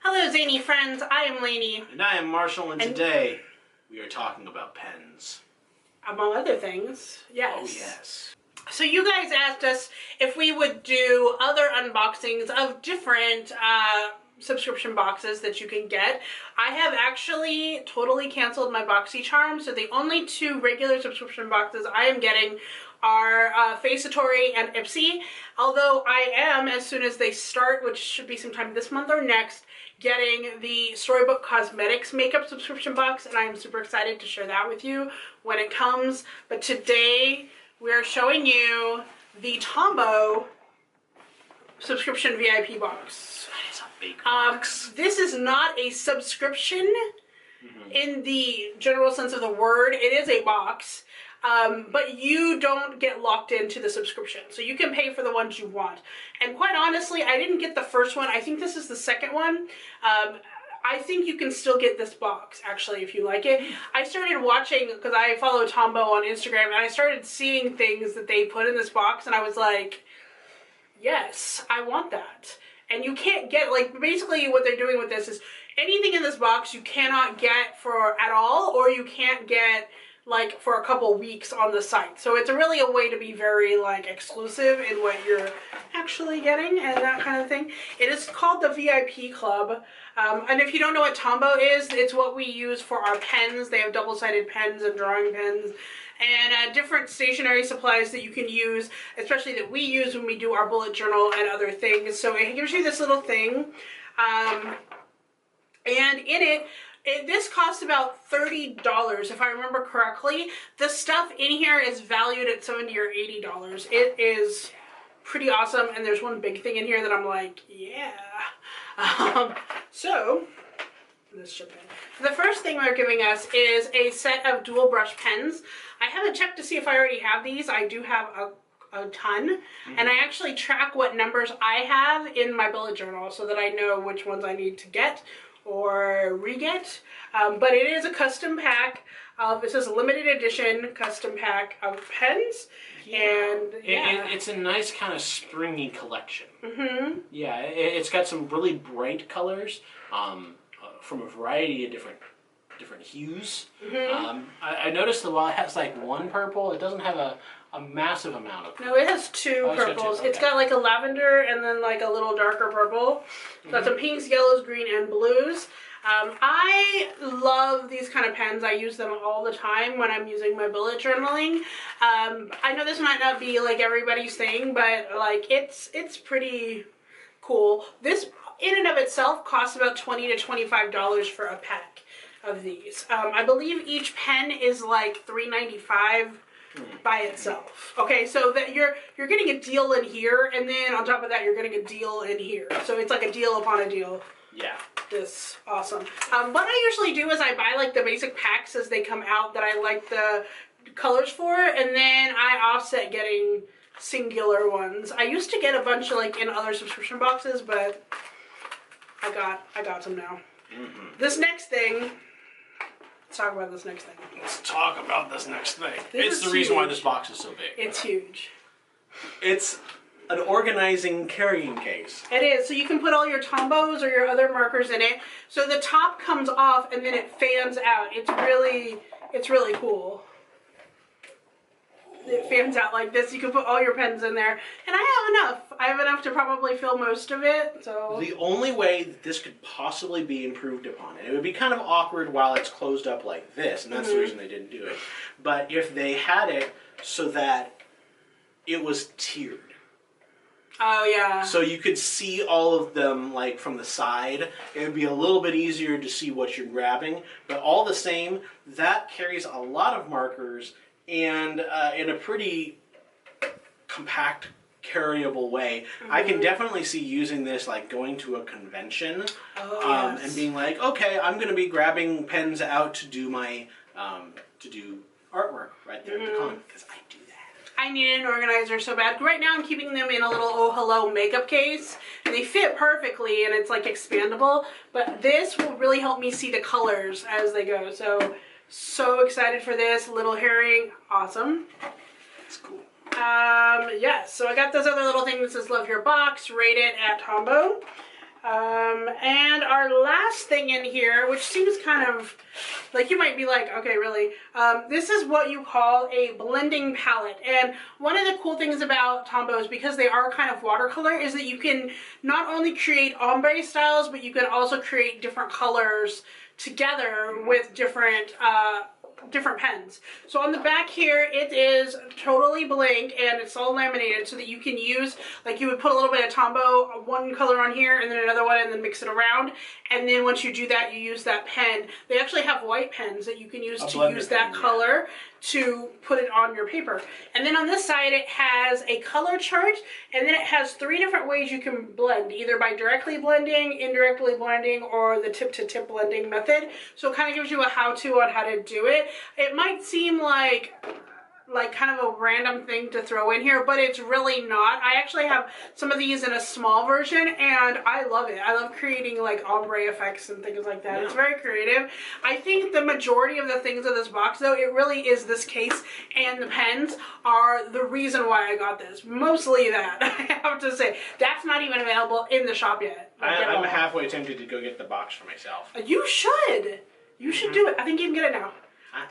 Hello, Zany friends. I am Laney. And I am Marshall, and today we are talking about pens. Among other things, yes. Oh, yes. So you guys asked us if we would do other unboxings of different subscription boxes that you can get. I have actually totally canceled my BoxyCharm, so the only two regular subscription boxes I am getting are Faceatory and Ipsy, although I am, as soon as they start, which should be sometime this month or next, getting the Storybook Cosmetics makeup subscription box, and I am super excited to share that with you when it comes. But today we are showing you the Tombow subscription VIP box. That is a big box. This is not a subscription in the general sense of the word. It is a box. But you don't get locked into the subscription, so you can pay for the ones you want. And quite honestly, I didn't get the first one. I think this is the second one. I think you can still get this box, actually, if you like it. I started watching, because I follow Tombow on Instagram, and I started seeing things that they put in this box, and I was like, yes, I want that. And you can't get, like, basically what they're doing with this is anything in this box you cannot get for at all, or you can't get like for a couple weeks on the site. So it's really a way to be very like exclusive in what you're actually getting and that kind of thing. It is called the VIP Club. And if you don't know what Tombow is, it's what we use for our pens. They have double-sided pens and drawing pens and different stationery supplies that you can use, especially that we use when we do our bullet journal and other things. So it gives you this little thing. And in it, this costs about $30 if I remember correctly. The stuff in here is valued at $70 or $80. It is pretty awesome, and there's one big thing in here that I'm like, yeah. So let's jump in. The first thing they're giving us is a set of dual brush pens. I haven't checked to see if I already have these. I do have a ton, and I actually track what numbers I have in my bullet journal so that I know which ones I need to get or re-get, but it is a custom pack of, it says a limited edition custom pack of pens, and it's a nice kind of springy collection. Yeah, it's got some really bright colors from a variety of different hues. I noticed that while it has like one purple, it doesn't have a massive amount of purple. No, it has two purples. It's got like a lavender and then like a little darker purple. It's got some pinks, yellows, green, and blues. I love these kind of pens. I use them all the time when I'm using my bullet journaling. I know this might not be like everybody's thing, but like it's pretty cool. This in and of itself costs about $20 to $25 for a pack of these. I believe each pen is like $3.95 by itself. Okay, so that you're getting a deal in here, and then on top of that you're getting a deal in here. So it's like a deal upon a deal. Yeah. This awesome. What I usually do is I buy like the basic packs as they come out that I like the colors for, and then I offset getting singular ones. I used to get a bunch of like in other subscription boxes, but I got some now. This next thing. Let's talk about this next thing. Let's talk about this next thing. It's the reason why this box is so big. It's huge. It's an organizing carrying case. It is. So you can put all your Tombows or your other markers in it. So the top comes off and then it fans out. It's really cool. It fans out like this. You can put all your pens in there. And I have enough. I have enough to probably fill most of it. So the only way that this could possibly be improved upon, and it would be kind of awkward while it's closed up like this, and that's the reason they didn't do it. But if they had it so that it was tiered. Oh, yeah. So you could see all of them like from the side. It would be a little bit easier to see what you're grabbing. But all the same, that carries a lot of markers and in a pretty compact, carryable way. I can definitely see using this like going to a convention and being like, okay, I'm going to be grabbing pens out to do my to do artwork right there at the con, because I do that. I need an organizer so bad. Right now I'm keeping them in a little Oh Hello makeup case, and they fit perfectly, and it's like expandable, but this will really help me see the colors as they go. So excited for this. Little herring, awesome. It's cool. Yeah, so I got this other little thing that says love your box, rate it at Tombow. And our last thing in here, which seems kind of like you might be like, okay, really? This is what you call a blending palette. And one of the cool things about Tombow is because they are kind of watercolor is that you can not only create ombre styles, but you can also create different colors together with different pens. So on the back here, it is totally blank and it's all laminated so that you can use, like you would put a little bit of Tombow, one color on here and then another one and then mix it around. And then once you do that, you use that pen. They actually have white pens that you can use to use that color to put it on your paper. And then on this side, it has a color chart and then it has 3 different ways you can blend, either by directly blending, indirectly blending, or the tip-to-tip blending method. So it kind of gives you a how-to on how to do it. It might seem like kind of a random thing to throw in here, but it's really not. I actually have some of these in a small version and I love it. I love creating like ombre effects and things like that. Yeah. It's very creative. I think the majority of the things in this box though, it really is this case and the pens are the reason why I got this. Mostly that, I have to say. That's not even available in the shop yet. I'm halfway tempted to go get the box for myself. You should. You should do it. I think you can get it now.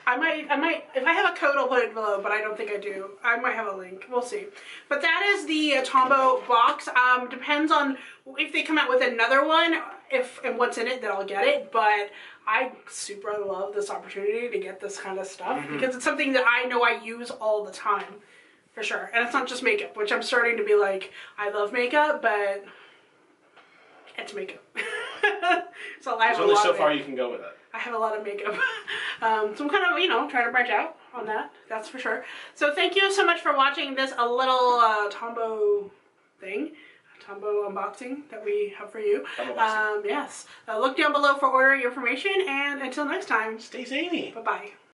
I might, if I have a code, I'll put it below, but I don't think I do. I might have a link. We'll see. But that is the Tombow box. Depends on if they come out with another one, and what's in it, then I'll get it. But I super love this opportunity to get this kind of stuff because it's something that I know I use all the time, for sure. And it's not just makeup, which I'm starting to be like, I love makeup, but it's makeup. So I have There's only so far you can go with it. I have a lot of makeup. So I'm kind of, you know, trying to branch out on that. That's for sure. So thank you so much for watching this a little Tombow thing. Tombow unboxing that we have for you. Yes. Look down below for ordering information. And until next time. Stay zany. Bye-bye.